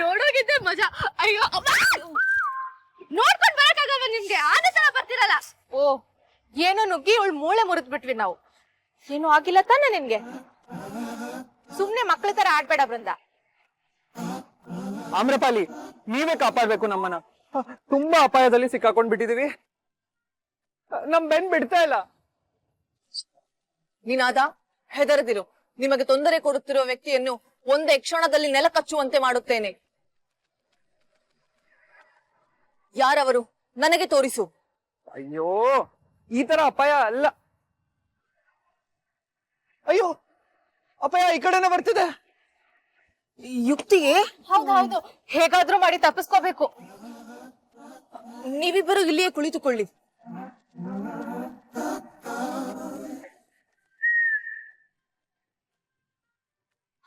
ನೋಡೋಗಿದ್ದೆ ಮಜಾ. ಅಯ್ಯೋ ನೋಡ್ಕೊಂಡ್ ಬರಕ್ಕಾಗಲ್ವ ನಿಮ್ಗೆ? ಆದ ತರ ಬರ್ತಿರಲ್ಲ. ಓ ಏನೋ ನುಗ್ಗಿ ಇವಳು ಮೂಳೆ ಮುರಿದ್ ಬಿಟ್ವಿ ನಾವು. ಏನು ಆಗಿಲ್ಲ ತಾನೆ ನಿನ್ಗೆ? ಸುಮ್ನೆ ಮಕ್ಳ ತರ ಆಡ್ಬೇಡ ಬೃಂದ. ಆಮ್ರಪಾಲಿ, ನೀವೇ ಕಾಪಾಡ್ಬೇಕು ನಮ್ಮನ್ನ. ತುಂಬಾ ಅಪಾಯದಲ್ಲಿ ಸಿಕ್ಕಾಕೊಂಡ್ ಬಿಟ್ಟಿದೀವಿ. ನಮ್ ಬೆನ್ ಬಿಡ್ತಾ ಇಲ್ಲ. ನೀನಾದ ಹೆದರದಿರು. ನಿಮಗೆ ತೊಂದರೆ ಕೊಡುತ್ತಿರುವ ವ್ಯಕ್ತಿಯನ್ನು ಒಂದೇ ಕ್ಷಣದಲ್ಲಿ ನೆಲ ಕಚ್ಚುವಂತೆ ಮಾಡುತ್ತೇನೆ. ಯಾರವರು? ನನಗೆ ತೋರಿಸು. ಅಯ್ಯೋ, ಈ ತರ ಅಪಾಯ ಅಲ್ಲ. ಅಯ್ಯೋ, ಅಪಾಯ ಈ ಕಡೆನೆ ಬರ್ತಿದೆ. ಯುಕ್ತಿಯೇ? ಹೌದು, ಹೇಗಾದ್ರೂ ಮಾಡಿ ತಪ್ಪಿಸ್ಕೋಬೇಕು. ನೀವಿಬ್ಬರು ಇಲ್ಲಿಯೇ ಕುಳಿತುಕೊಳ್ಳಿ.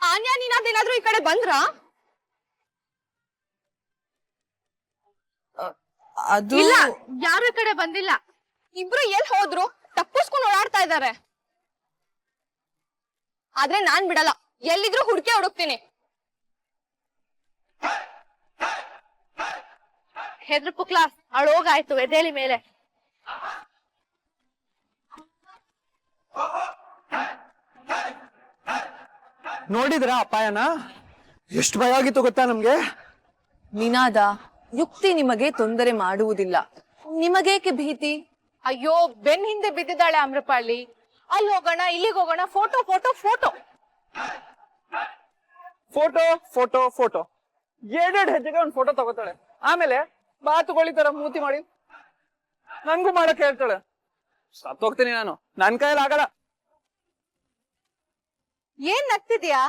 ಆನ್ಯಾ, ನೀನಾದೇನಾದ್ರೂ ಈ ಕಡೆ ಬಂದ್ರಾ? ಅದು ಇಲ್ಲ, ಯಾರು ಈ ಕಡೆ ಬಂದಿಲ್ಲ. ಇಬ್ರು ಎಲ್ಲಿ ಹೋದ್ರು? ತಪ್ಪಿಸ್ಕೊಂಡು ಓಡಾಡ್ತಾ ಇದ್ದಾರೆ. ಆದ್ರೆ ನಾನ್ ಬಿಡಲ್ಲ, ಎಲ್ಲಿದ್ರು ಹುಡುಕ್ತೀನಿ. ಹೆದ್ರ ಪುಕ್ಲಾ ಅಳೋಗಾಯ್ತು ಎದೆಲಿ ಮೇಲೆ. ನೋಡಿದ್ರ ಅಪಾಯನ? ಎಷ್ಟು ಭಯ ಆಗಿತ್ತು ಗೊತ್ತಾ ನಮ್ಗೆ? ನಿನಾದ, ಯುಕ್ತಿ ನಿಮಗೆ ತೊಂದರೆ ಮಾಡುವುದಿಲ್ಲ. ನಿಮಗೇಕೆ ಭೀತಿ? ಅಯ್ಯೋ, ಬೆನ್ ಹಿಂದೆ ಬಿದ್ದಿದ್ದಾಳೆ ಅಮ್ರಪಾಳಿ. ಅಲ್ಲಿ ಹೋಗೋಣ, ಇಲ್ಲಿಗೆ ಹೋಗೋಣ, photo photo photo. Photo photo photo, ಎರಡೆರಡು ಹೆಜ್ಜೆಗೆ ಒಂದ್ ಫೋಟೋ ತಗೋತಾಳೆ. ಆಮೇಲೆ ಬಾತುಗೋಳಿ ತರ ಮೂತಿ ಮಾಡಿ ನನ್ಗೂ ಮಾಡಕ್ ಹೇಳ್ತಾಳೆ. ಸತ್ತೋಗ್ತೀನಿ ನಾನು, ನನ್ ಕೈಯಲ್ಲಿ ಆಗಲ್ಲ. ಏನ್ ನಗ್ತಿದ್ಯಾ?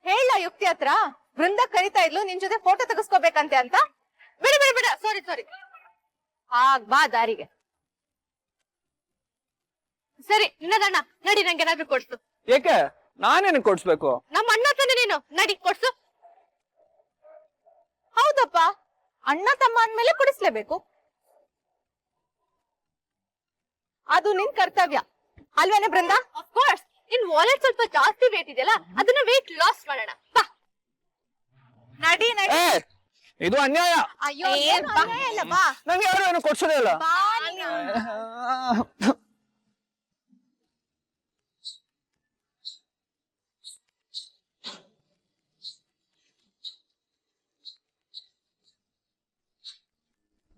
ಹೇಳ ಯುಕ್ತಿ ಹತ್ರ. ಬೃಂದ ಕರಿತಾ ಇದ್ಲು ನಿನ್ ಜೊತೆ ಫೋಟೋ ತೆಗೆಸ್ಕೋಬೇಕಂತೆ ಅಂತ. ಬಿಡ ಸಾರಿ. ಬಾ ದಾರಿಗೆ. ಸರಿ ನಿನ್ನದಣ್ಣ, ನಡಿ, ನಂಗೆ ಏನಾದ್ರು ಕೊಡ್ಸು. ಏಕೆ? ನಾನೇನು ಕೊಡ್ಸ್ಬೇಕು? ನಮ್ಮ ಅಣ್ಣ ತಾನೆ ನೀನು, ನಡಿ ಕೊಡ್ಸು. ಹೌದಪ್ಪ, ಅಣ್ಣ ತಮ್ಮ ಅಂದ್ಮೇಲೆ ಕೊಡಿಸ್ಲೇಬೇಕು. ಅದು ನಿನ್ ಕರ್ತವ್ಯ ಅಲ್ವೇನೆ ಬೃಂದ? ಅಫ್ಕೋರ್ಸ್. ನಿನ್ ವಾಲೆಟ್ ಸ್ವಲ್ಪ ಜಾಸ್ತಿ ವೇಟ್ ಇದೆಯಲ್ಲ, ಅದನ್ನ ವೇಟ್ ಲಾಸ್ ಮಾಡೋಣ. ಬಾ ನಡಿ. ಇದು ಅನ್ಯಾಯ. ಅಯ್ಯೋ, ಇಲ್ಲ, ಬಾ. ನಂಗೆ ಯಾರು ಏನು ಕೊಡ್ಸೋದೇ ಇಲ್ಲ.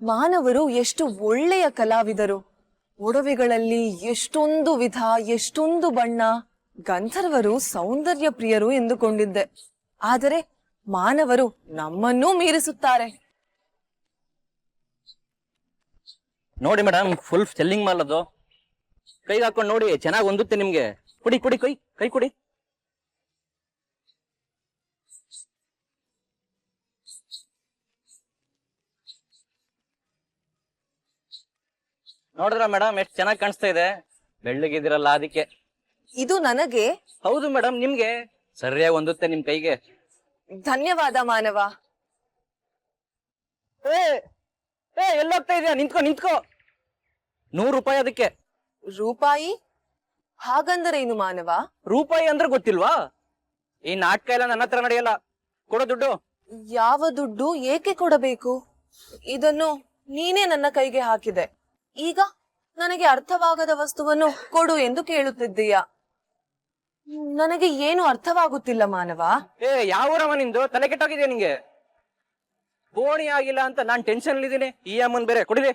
ಮಾನವರು ಎಷ್ಟು ಒಳ್ಳೆಯ ಕಲಾವಿದರು. ಒಡವೆಗಳಲ್ಲಿ ಎಷ್ಟೊಂದು ವಿಧ, ಎಷ್ಟೊಂದು ಬಣ್ಣ. ಗಂಧರ್ವರು ಸೌಂದರ್ಯ ಪ್ರಿಯರು ಎಂದುಕೊಂಡಿದ್ದೆ. ಆದರೆ ಮಾನವರು ನಮ್ಮನ್ನೂ ಮೀರಿಸುತ್ತಾರೆ. ನೋಡಿ ಮೇಡಮ್, ಫುಲ್ ಸೆಲ್ಲಿಂಗ್ ಮಾಲ್ ಅದು. ಕೈಗೆ ಹಾಕೊಂಡು ನೋಡಿ, ಚೆನ್ನಾಗಿ ಹೊಂದುತ್ತೆ ನಿಮ್ಗೆ. ಕುಡಿ ಕೈ ಕುಡಿ. ನೋಡಿದ್ರ ಮೇಡಮ್, ಎಷ್ಟು ಚೆನ್ನಾಗಿ ಕಾಣಿಸ್ತಾ ಇದೆ. ಬೆಳ್ಳಗಿದಿರಲ್ಲ ಅದಕ್ಕೆ. ಇದು ನನಗೆ? ಹೌದು ಮೇಡಮ್, ನಿಮ್ಗೆ ಸರಿಯಾಗಿ ಹೊಂದುತ್ತೆ ನಿಮ್ ಕೈಗೆ. ಧನ್ಯವಾದ ಮಾನವ. ಎಲ್ಲೋಗ್ತಾ ಇದೆಯಾ? ನಿಂತ್ಕೋ. 100 ರೂಪಾಯಿ ಅದಕ್ಕೆ. ರೂಪಾಯಿ? ಹಾಗಂದರೇನು ಮಾನವ? ರೂಪಾಯಿ ಅಂದ್ರೆ ಗೊತ್ತಿಲ್ವಾ? ಈ ನಾಟಕ ಎಲ್ಲ ನನ್ನ ಹತ್ರ ನಡೆಯಲ್ಲ. ಕೊಡೋ ದುಡ್ಡು. ಯಾವ ದುಡ್ಡು? ಏಕೆ ಕೊಡಬೇಕು? ಇದನ್ನು ನೀನೇ ನನ್ನ ಕೈಗೆ ಹಾಕಿದೆ. ಈಗ ನನಗೆ ಅರ್ಥವಾಗದ ವಸ್ತುವನ್ನು ಕೊಡು ಎಂದು ಕೇಳುತ್ತಿದ್ದೀಯ. ನನಗೆ ಏನು ಅರ್ಥವಾಗುತ್ತಿಲ್ಲ ಮಾನವ. ಯಾವೂರಮ್ಮ ನಿಂದು? ತಲೆ ಕೆಟ್ಟೋಗಿದೆಯಾ ನಿಂಗೆ? ಬೋಣಿ ಆಗಿಲ್ಲ ಅಂತ ನಾನ್ ಟೆನ್ಷನ್ ಇದ್ದೀನಿ. ಈ ಅಮ್ಮನ್ ಬೇರೆ ಕೊಡಿದೆ.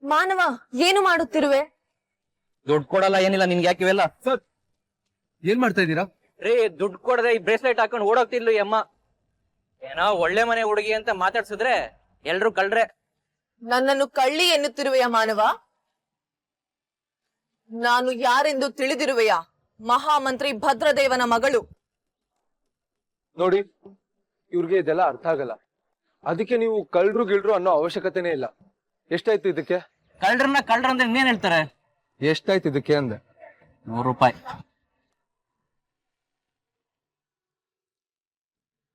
ಮಾನವ, ಏನು ಮಾಡುತ್ತಿರುವೆ? ದುಡ್ಡು ಕೊಡಲ್ಲ, ಏನಿಲ್ಲ. ನಿನ್ಗೆ ಯಾಕಿವೆಲ್ಲ? ಸರ್, ಏನ್ ಮಾಡ್ತಾ ಇದ್ದೀರಾ? ರೀ, ದುಡ್ಡು ಕೊಡದೆ ಈ ಬ್ರೇಸ್ಲೆಟ್ ಹಾಕೊಂಡು ಓಡೋಗ್ತಿದ್ಲು ಈ ಅಮ್ಮ. ಏನೋ ಒಳ್ಳೆ ಮನೆ ಹುಡುಗಿ ಅಂತ ಮಾತಾಡ್ಸಿದ್ರೆ ಎಲ್ರು ಕಳ್ರೆ. ನನ್ನನ್ನು ಕಳ್ಳಿ ಎನ್ನುತ್ತಿರುವೆಯ ಮಾನವ? ನಾನು ಯಾರೆಂದು ತಿಳಿದಿರುವೆಯಾ? ಮಹಾಮಂತ್ರಿ ಭದ್ರದೇವನ ಮಗಳು. ನೋಡಿ, ಇವ್ರಿಗೆ ಇದೆಲ್ಲ ಅರ್ಥ ಆಗಲ್ಲ. ಅದಕ್ಕೆ ನೀವು ಕಳ್ರು ಗಿಳ್ರು ಅನ್ನೋ ಅವಶ್ಯಕತೆನೇ ಇಲ್ಲ. ಎಷ್ಟಾಯ್ತು ಇದಕ್ಕೆ? ಕಳ್ರ ಅಂದ್ರೆ ಇನ್ನೇನ್ ಹೇಳ್ತಾರೆ? ಎಷ್ಟಾಯ್ತು ಇದಕ್ಕೆ ಅಂದೆ? 100 ರೂಪಾಯಿ.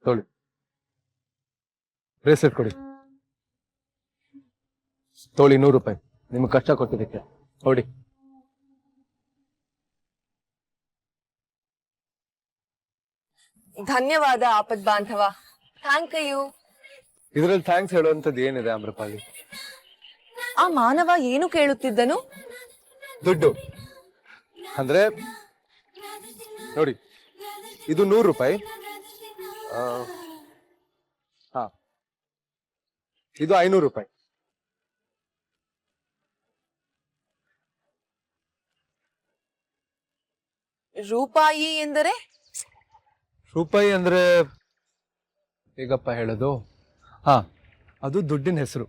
ತೊಳಿ, ಬ್ರೇಸ್ಲೆಟ್ ಕೊಡಿ. ತೊಳಿ, 100 ರೂಪಾಯಿ. ನಿಮ್ಗೆ ಕಷ್ಟ ಕೊಟ್ಟಿದ್ದಕ್ಕೆ ನೋಡಿ. ಧನ್ಯವಾದ ಆಪದ್ ಬಾಂಧವ. Thank you. ಇದ್ರಲ್ಲಿ ಥ್ಯಾಂಕ್ಸ್ ಹೇಳುವಂತದ್ದು ಏನಿದೆ ಆಮ್ರಪಾಲಿ? ಆ ಮಾನವ ಏನು ಕೇಳುತ್ತಿದ್ದನು? ದುಡ್ಡು. ಅಂದ್ರೆ ನೋಡಿ, ಇದು 100 ರೂಪಾಯಿ. ಹಾ, ಇದು 500 ರೂಪಾಯಿ. ರೂಪಾಯಿ ಎಂದರೆ? ರೂಪಾಯಿ ಅಂದ್ರೆ ಹೇಗಪ್ಪ ಹೇಳೋದು? ಹಾ, ಅದು ದುಡ್ಡಿನ ಹೆಸರು.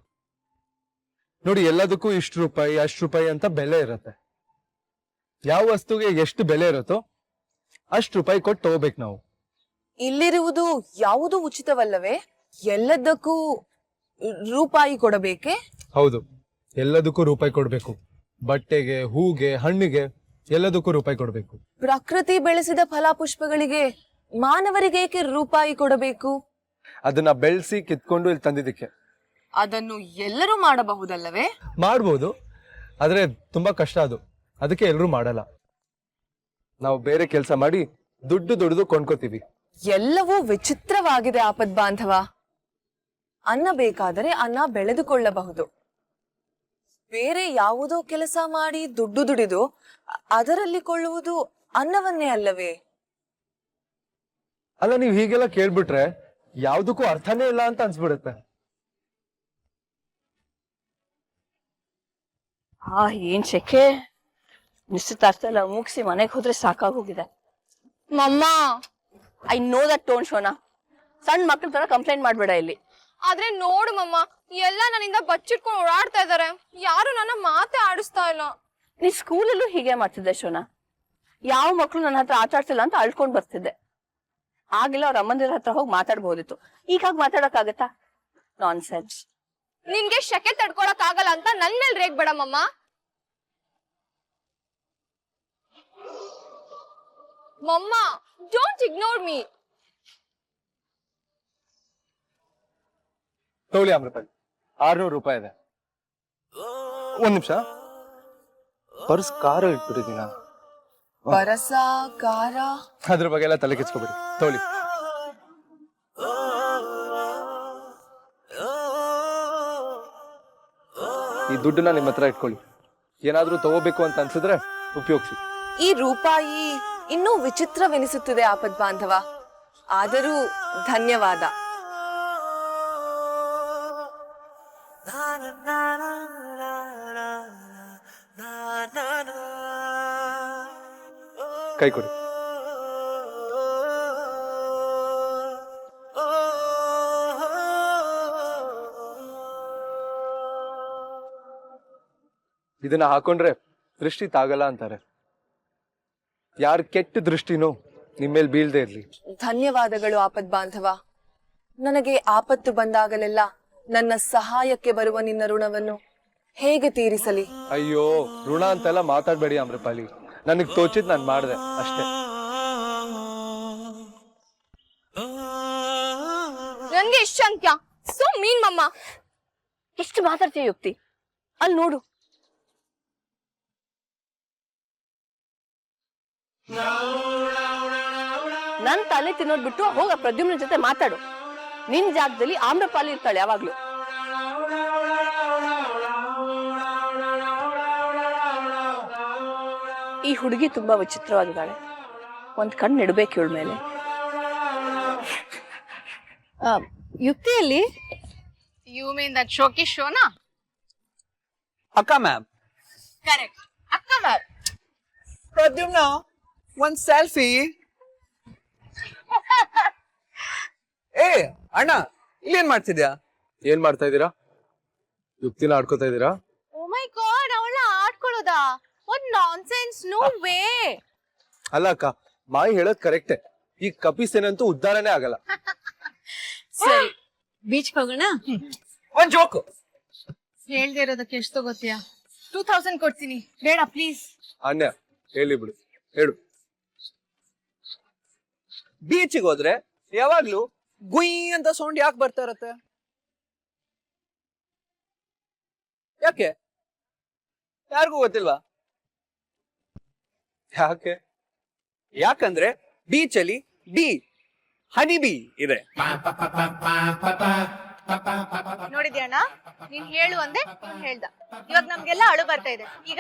ನೋಡಿ, ಎಲ್ಲದಕ್ಕೂ ಇಷ್ಟು ರೂಪಾಯಿ ಅಷ್ಟು ರೂಪಾಯಿ ಅಂತ ಬೆಲೆ ಇರತ್ತೆ. ಯಾವ ವಸ್ತುಗೆ ಎಷ್ಟು ಬೆಲೆ ಇರುತ್ತೋ ಅಷ್ಟು ರೂಪಾಯಿ ಕೊಟ್ಟು ತಗೋಬೇಕು ನಾವು. ಇಲ್ಲಿರುವುದು ಯಾವುದು ಉಚಿತವಲ್ಲವೇ? ಎಲ್ಲದಕ್ಕೂ ರೂಪಾಯಿ ಕೊಡಬೇಕೆ? ಹೌದು, ಎಲ್ಲದಕ್ಕೂ ರೂಪಾಯಿ ಕೊಡ್ಬೇಕು. ಬಟ್ಟೆಗೆ, ಹೂಗೆ, ಹಣ್ಣಿಗೆ ಎಲ್ಲದಕ್ಕೂ ರೂಪಾಯಿ ಕೊಡ್ಬೇಕು. ಪ್ರಕೃತಿ ಬೆಳೆಸಿದ ಫಲಾಪುಷ್ಪಗಳಿಗೆ ಮಾನವರಿಗೆ ಏಕೆ ರೂಪಾಯಿ ಕೊಡಬೇಕು? ಅದನ್ನ ಬೆಳೆಸಿ ಕಿತ್ಕೊಂಡು ಇಲ್ಲಿ ತಂದಿದ್ದಕ್ಕೆ. ಅದನ್ನು ಎಲ್ಲರೂ ಮಾಡಬಹುದಲ್ಲವೇ? ಮಾಡ್ಬೋದು, ಆದ್ರೆ ತುಂಬಾ ಕಷ್ಟ ಅದು. ಅದಕ್ಕೆ ಎಲ್ಲರೂ ಮಾಡಲ್ಲ. ನಾವು ಬೇರೆ ಕೆಲಸ ಮಾಡಿ ದುಡ್ಡು ದುಡ್ದು ಕೊಂಡ್ಕೋತೀವಿ. ಎಲ್ಲವೂ ವಿಚಿತ್ರವಾಗಿದೆ ಆಪದ್ ಬಾಂಧವ. ಅನ್ನ ಬೇಕಾದರೆ ಅನ್ನ ಬೆಳೆದುಕೊಳ್ಳಬಹುದು. ಬೇರೆ ಯಾವುದೋ ಕೆಲಸ ಮಾಡಿ ದುಡ್ಡು ದುಡಿದು ಅದರಲ್ಲಿ ಕೊಳ್ಳುವುದು ಅನ್ನವನ್ನೇ ಅಲ್ಲವೇ? ಅಲ್ಲ, ನೀವ್ ಹೀಗೆಲ್ಲ ಕೇಳ್ಬಿಟ್ರೆ ಯಾವ್ದಕ್ಕೂ ಅರ್ಥನೇ ಇಲ್ಲ ಅಂತ ಅನ್ಸ್ಬಿಡುತ್ತೆ. ಏನ್ ಶೆಕೆ. ನಿಶ್ಚಿತಾರ್ಥ ಎಲ್ಲ ಮುಗಿಸಿ ಮನೆಗೆ ಹೋದ್ರೆ ಸಾಕಾಗೋಗಿದೆ. ಮಮ್ಮ, ಐ ನೋ ದಟ್ ಟೋನ್ ಶೋನಾ. ಸಣ್ಣ ಮಕ್ಳ ತರ ಕಂಪ್ಲೇಂಟ್ ಮಾಡ್ಬೇಡ ಇಲ್ಲಿ. ಆದ್ರೆ ನೋಡು ಮಮ್ಮ, ಎಲ್ಲ ನನ್ನಿಂದ ಬಚ್ಚಿಟ್ಕೊಂಡು ಓಡಾಡ್ತಾ ಇದಾರೆ. ಯಾರು ನನ್ನ ಮಾತೆ ಆಡಿಸ್ತಾ ಇಲ್ಲ. ನೀ ಸ್ಕೂಲಲ್ಲೂ ಹೀಗೆ ಮಾಡ್ತಿದ್ದೆ ಶೋನಾ. ಯಾವ ಮಕ್ಳು ನನ್ನ ಹತ್ರ ಆಟ ಆಡ್ತಿಲ್ಲ ಅಂತ ಅಳ್ಕೊಂಡ್ ಬರ್ತಿದ್ದೆ. ಆಗಿಲ್ಲ ಅವ್ರ ಅಮ್ಮಂದಿರ ಹತ್ರ ಹೋಗಿ ಮಾತಾಡ್ಬೋದಿತ್ತು. ಈಗ ಹಾಗೆ ಮಾತಾಡಕ್ಕಾಗತ್ತಾ? ನಾನ್ ಸೆನ್ಸ್. ನಿನ್ಗೆ ಶಕೆ ತಡ್ಕೊಳಕ್ ಆಗಲ್ಲ ಅಂತ ನನ್ ಮೇಲೆ ರೇಗ್ಬೇಡ ಮಮ್ಮ. ಮಮ್ಮ, ಡೋಂಟ್ ಇಗ್ನೋರ್ ಮೀ. ತಗೊಳ್ಳಿ ಅಮೃತಲ್ಲಿ 600 ರೂಪಾಯಿ ಇದೆ. ಒಂದ್ ನಿಮಿಷ, ಪರ್ಸ್ ಕಾರ ಇಟ್ಬಿಟ್ಟಿದ್ದೀನ. ಪರಸ, ಕಾರ, ಅದ್ರ ಬಗ್ಗೆ ಎಲ್ಲ ತಲೆ ಕೆಚ್ಕೋಬೇಡಿ. ತಗೊಳ್ಳಿ. ಈ ದುಡ್ಡನ್ನ ನಿಮ್ಮ ಹತ್ರ ಇಟ್ಕೊಳ್ಳಿ. ಏನಾದ್ರೂ ತಗೋಬೇಕು ಅಂತ ಅನ್ಸಿದ್ರೆ ಉಪಯೋಗಿಸಿ. ಈ ರೂಪಾಯಿ ಇನ್ನೂ ವಿಚಿತ್ರವೆನಿಸುತ್ತಿದೆ ಆಪದ್ ಬಾಂಧವ. ಆದರೂ ಧನ್ಯವಾದ. ಕೈ ಕೊಡಿ. ಇದನ್ನ ಹಾಕೊಂಡ್ರೆ ದೃಷ್ಟಿ ತಾಗಲ್ಲ ಅಂತಾರೆ. ಯಾರ ಕೆಟ್ಟ ದೃಷ್ಟಿನೂ ನಿಮ್ಮೇಲ್ ಬೀಳ್ದೆ ಇರ್ಲಿ. ಧನ್ಯವಾದಗಳು ಆಪದ್ ಬಾಂಧವ. ನನಗೆ ಆಪತ್ತು ಬಂದಾಗಲೆಲ್ಲ ನನ್ನ ಸಹಾಯಕ್ಕೆ ಬರುವ ನಿನ್ನ ಋಣವನ್ನು ಹೇಗೆ ತೀರಿಸಲಿ? ಅಯ್ಯೋ, ಋಣ ಅಂತೆಲ್ಲ ಮಾತಾಡ್ಬೇಡಿ ಅಮ್ರಪಾಲಿ. ನನಗ್ ತೋಚಿದ್ ನಾನ್ ಮಾಡ್ದೆ ಅಷ್ಟೇ. ನನ್ಗೆ ಇಷ್ಟ ಅಂತ್ಯ. ಸೊ ಮೀನ್ ಮಮ್ಮ. ಎಷ್ಟು ಮಾತಾಡ್ತೀಯ ಯುಕ್ತಿ? ಅಲ್ಲಿ ನೋಡು. ನನ್ ತಲೆ ತಿನ್ನೋದ್ ಬಿಟ್ಟು ಹೋಗ ಪ್ರದ್ಯುಮ್ನ ಜೊತೆ ಮಾತಾಡು. ನಿನ್ ಜಾಗದಲ್ಲಿ ಆಮ್ರಪಾಲಿ ಇರ್ತಾಳೆ ಯಾವಾಗ್ಲೂ. ಈ ಹುಡುಗಿ ತುಂಬಾ ವಿಚಿತ್ರವಾಗಿದ್ದಾಳೆ. ಒಂದ್ ಕಣ್ಣು ಇಡ್ಬೇಕು ಇವಳ ಮೇಲೆ. ಯುಕ್ತಿಯಲ್ಲಿ ಯು ಮೀನ್ ದಟ್ ಶೋಕಿ ಶೋನಾ? ಅಕ್ಕ ಮ್ಯಾಮ್. ಕರೆಕ್ಟ್, ಅಕ್ಕ ಮ್ಯಾಮ್. ಪ್ರದ್ಯುಮ್ನ, ಒಂದ್ ಸೆಲ್ಫಿ. ಏ ಅಣ್ಣ, ಇಲ್ಲೇನ್ ಮಾಡ್ತಿದ್ಯಾ? ಏನ್ ಮಾಡ್ತಾ ಇದೀರಾ? ಯುಕ್ತಿನ ಆಡ್ಕೋತಾ ಇದೀರಾ? ಓ ಮೈ ಗಾಡ್, ಅವಳ ಆಡ್ಕೊಳ್ಳೋದಾ? What nonsense. No way. ಅಲ್ಲ ಅಕ್ಕ, ಮಾಯಿ ಹೇಳೋದ್ ಕರೆಕ್ಟೇ. ಈ ಕಪಿಸೇನಂತೂ ಉದ್ಧಾರನೇ ಆಗಲ್ಲ. ಸರಿ, ಬೀಚ್ ಹೋಗೋಣ. ಒಂದ್ ಜೋಕು. ಹೇಳ್ದೆ ಇರೋದಕ್ಕೆ ಎಷ್ಟು ತಗೋತೀಯಾ? 2000 ಕೊಡ್ತೀನಿ. ಬೇಡ ಪ್ಲೀಸ್. ಅನ್ಯ ಹೇಳಿ ಬಿಡು, ಹೇಳು. ಬೀಚಿಗೆ ಹೋದ್ರೆ ಯಾವಾಗ್ಲೂ ಗುಯ್ ಅಂತ ಸೌಂಡ್ ಯಾಕೆ ಬರ್ತಾ ಇರತ್ತೆ? ಯಾಕೆ? ಯಾರಿಗೂ ಗೊತ್ತಿಲ್ವಾ? ಯಾಕೆ? ಯಾಕಂದ್ರೆ ಬೀಚಲ್ಲಿ ಡಿ ಹನಿಬಿ ಇದೆ. ನೋಡಿದ್ಯಣ್ಣ, ನೀನ್ ಹೇಳು ಅಂದೆ, ನೀನ್ ಹೇಳ್ದ. ಇವಾಗ ನಮ್ಗೆಲ್ಲ ಅಳು ಬರ್ತಾ ಇದೆ. ಈಗ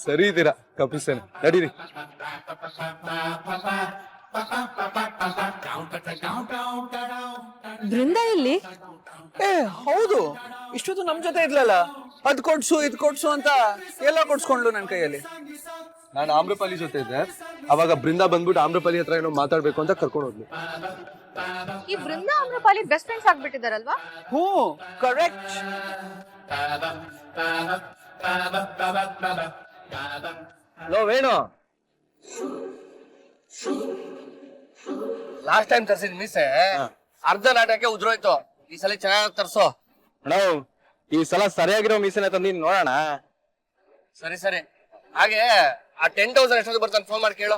ಸರಿ ಇದ್ದೀರಾ ಕಪಿಸೇನೆ, ನಡೀರಿ. ಬೃಂದ ಇಲ್ಲಿ ಏ ಹೌದು, ಇಷ್ಟೊತ್ತು ನಮ್ ಜೊತೆ ಇದ್ಲಲ್ಲ, ಅದ್ ಕೊಡ್ಸು ಇದ್ ಕೊಡ್ಸು ಅಂತ ಎಲ್ಲ ಕೊಡ್ಸ್ಕೊಂಡ್ಲು ನನ್ ಕೈಯಲ್ಲಿ. ನಾನು ಆಮ್ರಪಾಲಿ ಜೊತೆ ಇದ್ದೆ, ಅವಾಗ ಬೃಂದ ಬಂದ್ಬಿಟ್ಟು ಆಮ್ರಪಾಲಿ ಹತ್ರ ಏನೋ ಮಾತಾಡ್ಬೇಕು ಅಂತ ಕರ್ಕೊಂಡು ಹೋದ್ಲು. ಈ ಬೃಂದ ಆಮ್ರಪಾಲಿ ಬೆಸ್ಟ್ ಫ್ರೆಂಡ್ಸ್ ಆಗ್ಬಿಟ್ಟಿದಾರಲ್ವಾ? ಹ್ಞೂ ಕರೆಕ್ಟ್. ಲೋ ವೇಣು, ಲಾಸ್ಟ್ ಟೈಮ್ ತರ್ಸಿದ್ ಮೀಸೆ ಅರ್ಧ ನಾಟಕ್ಕೆ ಉದ್ರೋಯ್ತು. ಈ ಸಲ ಚೆನ್ನಾಗಿ ತರ್ಸೋ. ನಾವು ಈ ಸಲ ಸರಿಯಾಗಿರೋ ಮೀಸೆನ ತಂದಿನ್ ನೋಡೋಣ. ಸರಿ ಸರಿ. ಹಾಗೆ ಆ 10,000 ಎಷ್ಟೊತ್ತು ಬರ್ತಾನೆ ಫೋನ್ ಮಾಡಿ ಕೇಳು.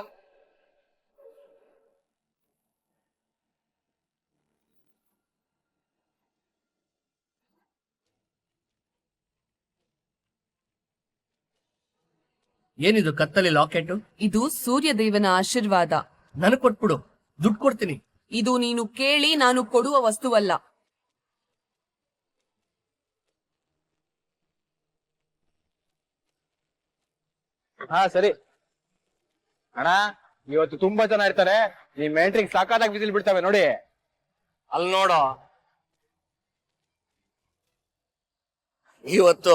ಏನಿದು ಕತ್ತಲಿ ಲಾಕೆಟ್? ಇದು ಸೂರ್ಯದೇವನ ಆಶೀರ್ವಾದ. ನನಗ್ ಕೊಟ್ಬಿಡು, ದುಡ್ಡು ಕೊಡ್ತೀನಿ. ಇದು ನೀನು ಕೇಳಿ ನಾನು ಕೊಡುವ ವಸ್ತುವಲ್ಲ. ಹಾ ಸರಿ ಅಣ್ಣ, ಇವತ್ತು ತುಂಬಾ ಜನ ಇರ್ತಾರೆ, ನಿಮ್ ಎಂಟ್ರಿಗೆ ಸಾಕಾದಾಗ ಬಿಸಿಲು ಬಿಡ್ತವೆ ನೋಡಿ. ಅಲ್ಲಿ ನೋಡು, ಇವತ್ತು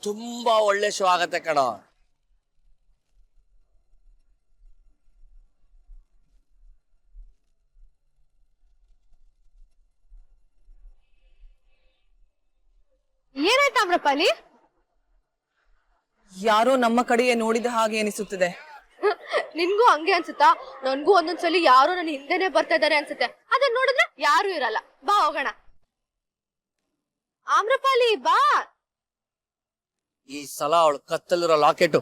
ತುಂಬಾ ಒಳ್ಳೆ ಶೋ ಆಗತ್ತೆ ಕಣೋ. ಏನಾಯ್ತು ಆಮ್ರಪಾಲಿ? ಯಾರೋ ನಮ್ಮ ಕಡೆಯೇ ನೋಡಿದ ಹಾಗೆ ಅನಿಸುತ್ತದೆ. ನಿನ್ಗೂ ಹಂಗೆ ಅನ್ಸುತ್ತಾ? ನನ್ಗೂ ಒಂದೊಂದ್ಸಲಿ ಯಾರೋ ನನ್ನ ಹಿಂದೆನೆ ಬರ್ತಾ ಇದಾರೆ ಅನ್ಸುತ್ತೆ. ಅದನ್ನ ನೋಡಿದ್ರೆ ಯಾರು ಇರಲ್ಲ. ಬಾ ಹೋಗೋಣ. ಆಮ್ರಪಾಲಿ ಬಾ. ಈ ಸಲ ಅವಳು ಕತ್ತಲಿರೋ ಲಾಕೆಟ್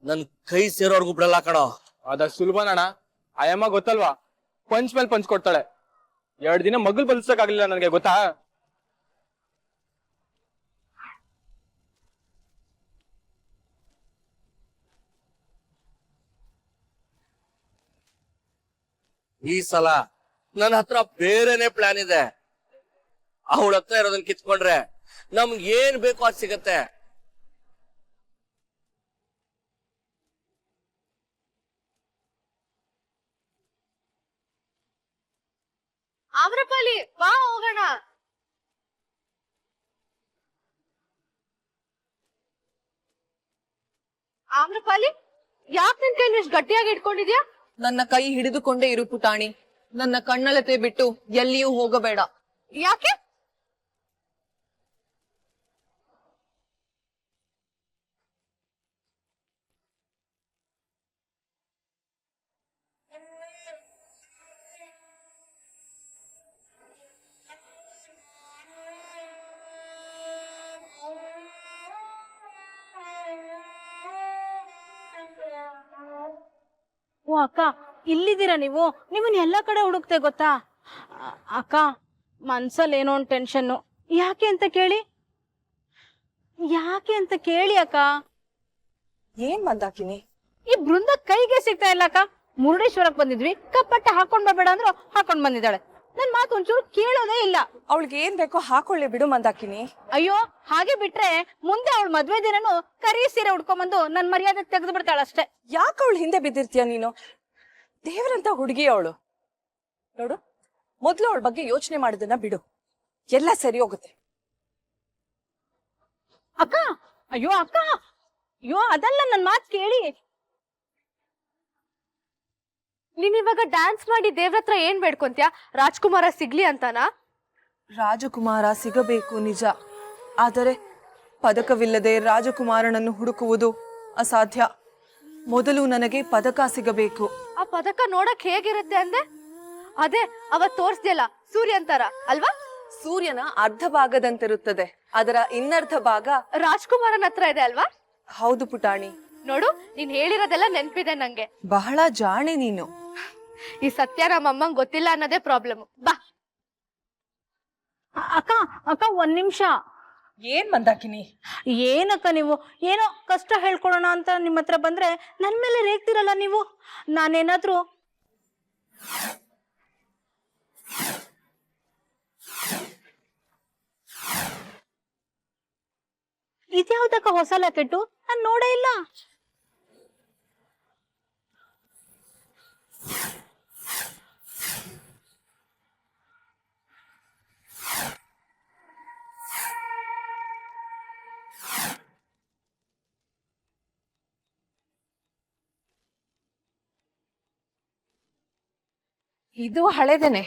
ನನ್ ಕೈ ಸೇರೋರ್ಗು ಬಿಡಲ್ಲ ಕಣೋ. ಅದಷ್ಟು ಸುಲಭನಣ್ಣ. ಅಯ್ಯಮ್ಮ ಗೊತ್ತಲ್ವಾ, ಪಂಚ್ ಮೇಲೆ ಪಂಚ್ ಕೊಡ್ತಾಳೆ. 2 ದಿನ ಮಗಲ್ ಬಲ್ಸಕ್ಕಾಗ್ಲಿಲ್ಲ ನನಗೆ, ಗೊತ್ತಾ? ಈ ಸಲ ನನ್ನ ಹತ್ರ ಬೇರೆನೆ ಪ್ಲಾನ್ ಇದೆ. ಅವಳ ಹತ್ರ ಇರೋದನ್ನ ಕಿತ್ಕೊಂಡ್ರೆ ನಮ್ಗೆ ಏನ್ ಬೇಕೋ ಅದು ಸಿಗತ್ತೆ. ಆಮ್ರಪಾಲಿ ಬಾ ಹೋಗೋಣ. ಆಮ್ರಪಾಲಿ, ಯಾಕೆ ನಿನ್ ಕೈ ಇಷ್ಟು ಗಟ್ಟಿಯಾಗಿ ಇಟ್ಕೊಂಡಿದ್ಯಾ? ನನ್ನ ಕೈ ಹಿಡಿದುಕೊಂಡೇ ಇರು ಪುಟಾಣಿ. ನನ್ನ ಕಣ್ಣಳತೆ ಬಿಟ್ಟು ಎಲ್ಲಿಯೂ ಹೋಗಬೇಡ. ಯಾಕೆ? ಓ ಅಕ್ಕ, ಇಲ್ಲಿದ್ದೀರಾ ನೀವು? ನಿಮ್ಮನ್ನ ಎಲ್ಲಾ ಕಡೆ ಹುಡುಕ್ತೆ ಗೊತ್ತಾ ಅಕ್ಕ. ಮನ್ಸಲ್ಲಿ ಏನೋ ಒಂದು ಟೆನ್ಷನ್ನು. ಯಾಕೆ ಅಂತ ಕೇಳಿ ಅಕ್ಕ. ಏನ್ ಮಂದಾಕಿನಿ? ಈ ಬೃಂದ ಕೈಗೆ ಸಿಗ್ತಾ ಇಲ್ಲ ಅಕ್ಕ. ಮುರುಡೇಶ್ವರಕ್ಕೆ ಬಂದಿದ್ವಿ, ಕಪ್ಪಟ್ಟೆ ಹಾಕೊಂಡ್ ಬರಬೇಡ ಅಂದ್ರು ಹಾಕೊಂಡ್ ಬಂದಿದ್ದಾಳೆ. ನನ್ ಮಾತು ಒಂಚೂರು ಕೇಳೋದೇ ಇಲ್ಲ. ಅವಳಿಗೆ ಏನ್ ಬೇಕೋ ಹಾಕೊಳ್ಳಿ ಬಿಡು ಮಂದಾಕಿನಿ. ಅಯ್ಯೋ, ಹಾಗೆ ಬಿಟ್ರೆ ಮುಂದೆ ಅವಳ ಮದ್ವೆ ದಿನನು ಕರಿ ಸೀರೆ ಉಡ್ಕೊಂಡ್ಬಂದು ನನ್ ಮರ್ಯಾದೆ ತೆಗೆದು ಬಿಡ್ತಾಳಷ್ಟೇ. ಯಾಕೆ ಅವಳು ಹಿಂದೆ ಬಿದ್ದಿರ್ತೀಯ ನೀನು? ದೇವರಂತ ಹುಡುಗಿ ಅವಳು. ನೋಡು, ಮೊದ್ಲು ಅವಳ ಬಗ್ಗೆ ಯೋಚನೆ ಮಾಡೋದನ್ನ ಬಿಡು, ಎಲ್ಲ ಸರಿ ಹೋಗುತ್ತೆ. ಅಕ್ಕ, ಅಯ್ಯೋ ಅಕ್ಕ, ಅಯ್ಯೋ ಅದಲ್ಲ, ನನ್ ಮಾತ್ ಕೇಳಿ. ನೀನ್ ಇವಾಗ ಡ್ಯಾನ್ಸ್ ಮಾಡಿ ದೇವ್ರ ಹತ್ರ ಏನ್ ಬೇಡ್ಕೊಂತ್ಯಾ? ರಾಜ್ಕುಮಾರ ಸಿಗ್ಲಿ ಅಂತಾನಾ? ರಾಜಕುಮಾರ ಸಿಗಬೇಕು ನಿಜ, ಆದರೆ ಪದಕವಿಲ್ಲದೆ ರಾಜಕುಮಾರನನ್ನು ಹುಡುಕುವುದು ಅಸಾಧ್ಯ. ಮೊದಲು ನನಗೆ ಪದಕ ಸಿಗಬೇಕು. ಆ ಪದಕ ನೋಡಕ್ ಹೇಗಿರುತ್ತೆ ಅಂದೆ? ಅದೇ ಅವತ್ ತೋರ್ಸ್ದ್ಯಲ್ಲ, ಸೂರ್ಯಂತರ ಅಲ್ವಾ? ಸೂರ್ಯನ ಅರ್ಧ ಭಾಗದಂತಿರುತ್ತದೆ, ಅದರ ಇನ್ನರ್ಧ ಭಾಗ ರಾಜ್ಕುಮಾರನ ಹತ್ರ ಇದೆ ಅಲ್ವಾ? ಹೌದು ಪುಟಾಣಿ. ನೋಡು, ನೀನ್ ಹೇಳಿರೋದೆಲ್ಲ ನೆನ್ಪಿದೆ ನಂಗೆ. ಬಹಳ ಜಾಣೆ ನೀನು. ಈ ಸತ್ಯ ನಮ್ಮಮ್ಮಂಗ್ ಗೊತ್ತಿಲ್ಲ ಅನ್ನೋದೇ ಪ್ರಾಬ್ಲಮ್. ಬಾ. ಅಕ್ಕ ಅಕ್ಕ, ಒಂದ್ ನಿಮಿಷ. ಏನ್ ಮಂದಾಕಿನಿ? ಏನಕ್ಕ ನೀವು? ಏನೋ ಕಷ್ಟ ಹೇಳ್ಕೊಡೋಣ ಅಂತ ನಿಮ್ಮ ಹತ್ರ ಬಂದ್ರೆ ನನ್ ಮೇಲೆ ರೇಗ್ತಿರಲ್ಲ ನೀವು. ನಾನೇನಾದ್ರೂ ಇದ್ಯಾವ್ದಕ್ಕ ಹೊಸ ಲಾಕೆಟ್ಟು ನಾನ್ ನೋಡೇ ಇಲ್ಲ. ಇದು ಹಳೆದೇನೆ.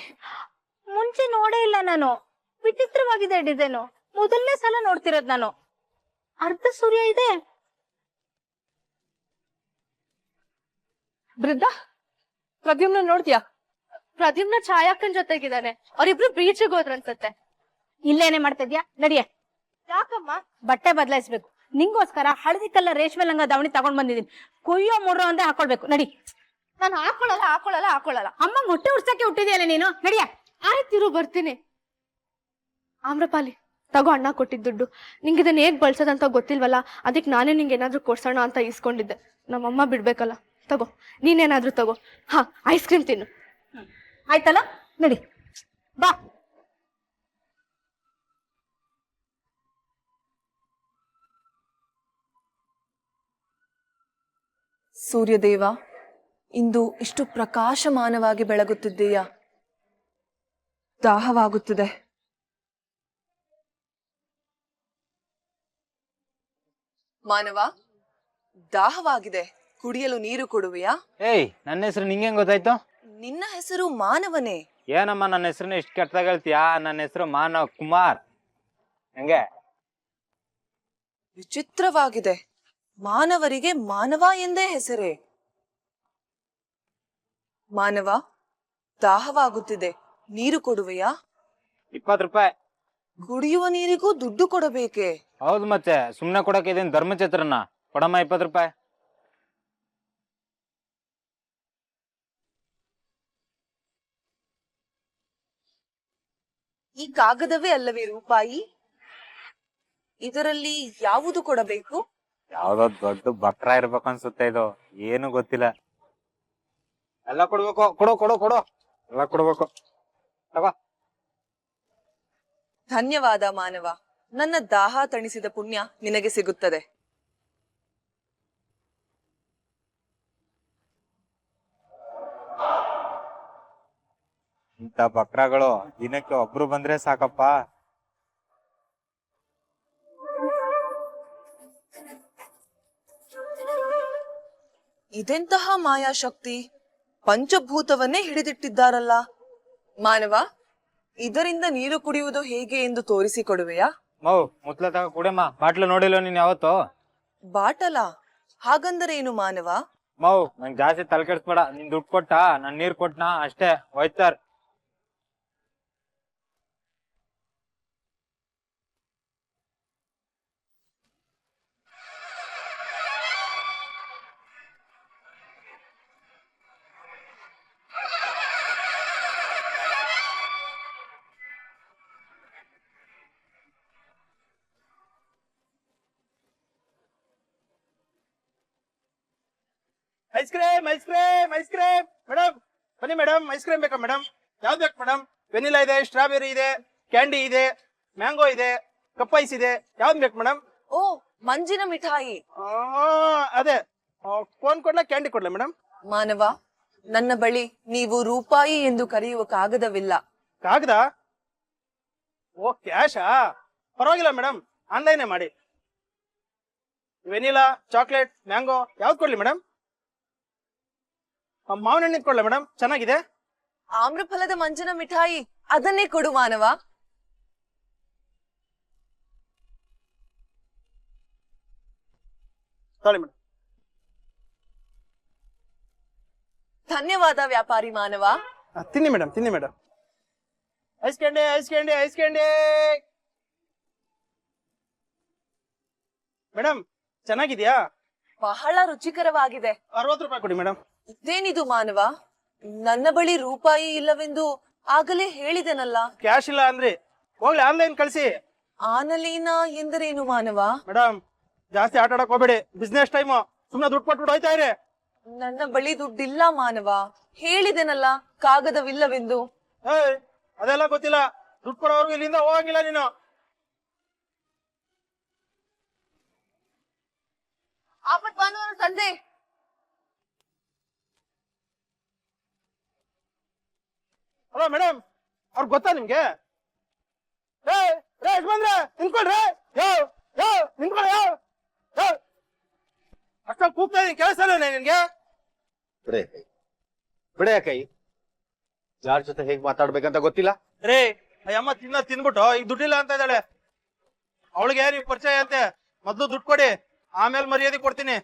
ಮುಂಚೆ ನೋಡೇ ಇಲ್ಲ ನಾನು. ವಿಚಿತ್ರವಾಗಿದೆ ಡಿಸೈನು. ಮೊದಲನೇ ಸಲ ನೋಡ್ತಿರೋದ್ ನಾನು. ಅರ್ಧ ಸೂರ್ಯ ಇದೆ. ಬೃಂದ, ಪ್ರದ್ಯುಮ್ನ ನೋಡ್ತೀಯಾ? ಪ್ರದ್ಯುಮ್ನ ಛಾಯಾಕ್ಕನ್ ಜೊತೆಗಿದ್ದಾನೆ. ಅವ್ರಿಬ್ರು ಬೀಚ್ಗೆ ಹೋದ್ರನ್ಸತ್ತೆ. ಇಲ್ಲೇನೆ ಮಾಡ್ತಾ ಇದ್ಯಾ? ನಡಿಯೆ. ಯಾಕಮ್ಮ? ಬಟ್ಟೆ ಬದಲಾಯಿಸ್ಬೇಕು. ನಿಂಗೋಸ್ಕರ ಹಳದಿ ಕಲ್ಲ ರೇಷ್ಮೆ ಲಂಗ ದಾವಣಿ ತಗೊಂಡ್ ಬಂದಿದೀನಿ. ಕೊಯ್ಯೋ ಮುರ್ರೋ ಅಂದೆ ಹಾಕೊಳ್ಬೇಕು. ನಡಿ. ನಾನು ಹಾಕೊಳ್ಳಲ್ಲ. ಅಮ್ಮ ಮೊಟ್ಟೆ ಉಡ್ಸಕ್ಕೆ ಹುಟ್ಟಿದ್ಯಲ್ಲ ನೀನು. ನಡಿಯ. ಆಯ್ತಿರು, ಬರ್ತೀನಿ. ಆಮ್ರಪಾಲಿ, ತಗೋ ಅಣ್ಣ ಕೊಟ್ಟಿದ್ ದುಡ್ಡು. ನಿಂಗೆ ಇದನ್ನ ಹೇಗ್ ಬಳಸೋದಂತ ಗೊತ್ತಿಲ್ವಲ್ಲ, ಅದಕ್ಕೆ ನಾನೇ ನಿಂಗೆ ಏನಾದ್ರೂ ಕೊಡ್ಸೋಣ ಅಂತ ಇಸ್ಕೊಂಡಿದ್ದೆ. ನಮ್ಮಮ್ಮ ಬಿಡ್ಬೇಕಲ್ಲ. ತಗೋ, ನೀನೇನಾದ್ರೂ ತಗೋ. ಹಾ, ಐಸ್ ಕ್ರೀಮ್ ತಿನ್ನು. ಆಯ್ತಲ್ಲ, ನಡಿ ಬಾ. ಸೂರ್ಯದೇವ, ಇಂದು ಇಷ್ಟು ಪ್ರಕಾಶಮಾನವಾಗಿ ಬೆಳಗುತ್ತಿದ್ದೀಯಾ. ದಾಹವಾಗುತ್ತಿದೆ. ಮಾನವ, ದಾಹವಾಗಿದೆ. ಕುಡಿಯಲು ನೀರು ಕೊಡುವೆಯಾ? ಏಯ್, ನನ್ನ ಹೆಸರು ನಿಂಗೆ ಗೊತ್ತಾಯ್ತು? ನಿನ್ನ ಹೆಸರು ಮಾನವನೇ? ಏನಮ್ಮ ನನ್ನ ಹೆಸರನ್ನ ಇಷ್ಟು ಕೆಟ್ಟದಾಗ ಹೇಳ್ತೀಯಾ? ನನ್ನ ಹೆಸರು ಮಾನವ್ ಕುಮಾರ್. ಹೆಂಗೆ? ವಿಚಿತ್ರವಾಗಿದೆ. ಮಾನವರಿಗೆ ಮಾನವ ಎಂದೇ ಹೆಸರೇ. ಮಾನವ, ದಾಹವಾಗುತ್ತಿದೆ. ನೀರು ಕೊಡುವೆಯಾ? 20 ರೂಪಾಯಿ. ಕುಡಿಯುವ ನೀರಿಗೂ ದುಡ್ಡು ಕೊಡಬೇಕೆ? ಹೌದು, ಮತ್ತೆ ಸುಮ್ನೆ ಕೊಡಕ್ಕೆ ಇದೇನು ಧರ್ಮಛತ್ರನ? ಕೊಡಮ್ಮ 20 ರೂಪಾಯಿ. ಈ ಕಾಗದವೇ ಅಲ್ಲವೇ ರೂಪಾಯಿ? ಇದರಲ್ಲಿ ಯಾವುದು ಕೊಡಬೇಕು? ಯಾವ್ದೋ ದೊಡ್ಡ ಬಕ್ರ ಇರ್ಬೇಕು ಅನ್ಸುತ್ತೆ. ಇದು ಏನು ಗೊತ್ತಿಲ್ಲ. ಎಲ್ಲ ಕೊಡ್ಬೇಕು. ಕೊಡು ಕೊಡು ಕೊಡು, ಎಲ್ಲ ಕೊಡ್ಬೇಕು. ತಗೋ. ಧನ್ಯವಾದ ಮಾನವ. ನನ್ನ ದಾಹ ತಣಿಸಿದ ಪುಣ್ಯ ನಿನಗೆ ಸಿಗುತ್ತದೆ. ಇಂಥ ಬಕ್ರಗಳು ದಿನಕ್ಕೆ ಒಬ್ರು ಬಂದ್ರೆ ಸಾಕಪ್ಪ. ಇದೆಂತಹ ಮಾಯಾಶಕ್ತಿ! ಪಂಚಭೂತವನ್ನೇ ಹಿಡಿದಿಟ್ಟಿದ್ದಾರಲ್ಲ. ಮಾನವ, ಇದರಿಂದ ನೀರು ಕುಡಿಯುವುದು ಹೇಗೆ ಎಂದು ತೋರಿಸಿಕೊಡುವೆಯಾ? ಮೌ ಮುತ್ಲ ತಗ ಕುಡಿಯಮ್ಮ. ಬಾಟ್ಲು ನೋಡಿಲ್ಲ ನೀನ್ ಯಾವತ್ತು? ಬಾಟಲ? ಹಾಗಂದರೆ ಏನು ಮಾನವ? ಮೌ, ನಂಗೆ ಜಾಸ್ತಿ ತಲೆ ಕೆಡಿಸ್ಬೇಡ. ನಿನ್ ದುಡ್ಡು ಕೊಟ್ಟ, ನಾನ್ ನೀರ್ ಕೊಟ್ನಾ ಅಷ್ಟೇ, ಹೋಯ್ತಾರ್. Ice cream ice cream ice cream. Madam ಬನ್ನಿ ಮೇಡಮ್, ಐಸ್ ಕ್ರೀಮ್ ಬೇಕಾ ಮೇಡಮ್? ಯಾವ್ದು ಬೇಕು ಮೇಡಮ್? ವೆನಿಲಾ ಇದೆ, ಸ್ಟ್ರಾಬೆರಿ ಇದೆ, ಕ್ಯಾಂಡಿ ಇದೆ, ಮ್ಯಾಂಗೋ ಇದೆ, ಕಪ್ ಐಸ್ ಇದೆ. ಯಾವ್ದು ಬೇಕು ಮೇಡಮ್? ಓ, ಮಂಜಿನ ಮಿಠಾಯಿ. ಅದೇ. ಫೋನ್ ಕೊಡ್ಲಾ, ಕ್ಯಾಂಡಿ ಕೊಡ್ಲಾ ಮೇಡಮ್? ಮಾನವ, ನನ್ನ ಬಳಿ ನೀವು ರೂಪಾಯಿ ಎಂದು ಕರೆಯುವ ಕಾಗದವಿಲ್ಲ. ಕಾಗದ? ಓ, ಕ್ಯಾಶಾ? ಪರವಾಗಿಲ್ಲ ಮೇಡಮ್, ಆನ್ಲೈನೇ ಮಾಡಿ. ವೆನಿಲಾ, ಚಾಕ್ಲೇಟ್, ಮ್ಯಾಂಗೋ ಯಾವ್ದು ಕೊಡ್ಲಿ ಮೇಡಮ್? ಮಾವಿನ ಹಣ್ಣಿದ್ ಕೊಡ್ಲಾ ಮೇಡಮ್? ಚೆನ್ನಾಗಿದೆ. ಆಮ್ರಫಲದ ಮಂಜಿನ ಮಿಠಾಯಿ, ಅದನ್ನೇ ಕೊಡು ಮಾನವ. Sorry madam. ಧನ್ಯವಾದ ವ್ಯಾಪಾರಿ ಮಾನವ. ತಿನ್ನಿ ಮೇಡಮ್, ತಿನ್ನಿ madam. Ice candy ice candy ice candy. Madam ಚೆನ್ನಾಗಿದ್ಯಾ? ಬಹಳ ರುಚಿಕರವಾಗಿದೆ. 60 ರೂಪಾಯಿ ಕೊಡಿ ಮೇಡಮ್. ಇದೇನಿದು ಮಾನವ? ನನ್ನ ಬಳಿ ರೂಪಾಯಿ ಇಲ್ಲವೆಂದು ಆಗಲೇ ಹೇಳಿದೆನಲ್ಲ. ಕ್ಯಾಶ್ ಇಲ್ಲ ಅಂದ್ರಿ, ಹೋಗ್ಲಿ ಆನ್ಲೈನ್ ಕಳಿಸಿ. ಆನಲೀನ ಎಂದರೇನು ಮಾನವ? ಮೇಡಮ್ ಜಾಸ್ತಿ ಆಟ ಆಡಕ್ ಹೋಗ್ಬೇಡಿ, ಬಿಸ್ನೆಸ್ ಟೈಮು. ಸುಮ್ನೆ ದುಡ್ಡು ಕೊಟ್ಬಿಟ್ಟು ಹೋಯ್ತಾ ಇರಿ. ನನ್ನ ಬಳಿ ದುಡ್ಡಿಲ್ಲ ಮಾನವ. ಹೇಳಿದೆನಲ್ಲ ಕಾಗದವಿಲ್ಲವೆಂದು. ಅದೆಲ್ಲ ಗೊತ್ತಿಲ್ಲ. ದುಡ್ಡು ಕೊಡೋರ್ಗು ಇಲ್ಲಿಂದ ಹೋಗಂಗಿಲ್ಲ ನೀನು. ಆಪತ್ ಭಾನುವಾರ ಸಂಜೆ ಹಲೋ ಮೇಡಮ್, ಅವ್ರಿಗೆ ಗೊತ್ತಾ ನಿಮ್ಗೆ? ಯಜಮಾನ್ರೆ ನಿಂತ್ಕೊಳ್ರಿ. ನಿಂತ್ಕೊಳ್ಳಿ. ಅಷ್ಟೊಂದು ಕೂಗ್ತಾ ಇದೀನಿ, ಕೆಲಸ ಇಲ್ಲ ನಿನ್ಗೆ? ಬಿಡೆ ಕೈ. ಯಾರ ಜೊತೆ ಹೇಗ್ ಮಾತಾಡ್ಬೇಕಂತ ಗೊತ್ತಿಲ್ಲ. ರೇ, ಅಯ್ಯಮ್ಮ ತಿಂದ್ಬಿಟ್ಟು ಈಗ ದುಡ್ಡಿಲ್ಲ ಅಂತ ಇದ್ದಾಳೆ. ಅವಳಿಗೆ ನೀವು ಪರಿಚಯ ಅಂತೆ. ಮೊದ್ಲು ದುಡ್ಡು ಕೊಡಿ, ಆಮೇಲೆ ಮರ್ಯಾದೆ ಕೊಡ್ತೀನಿ.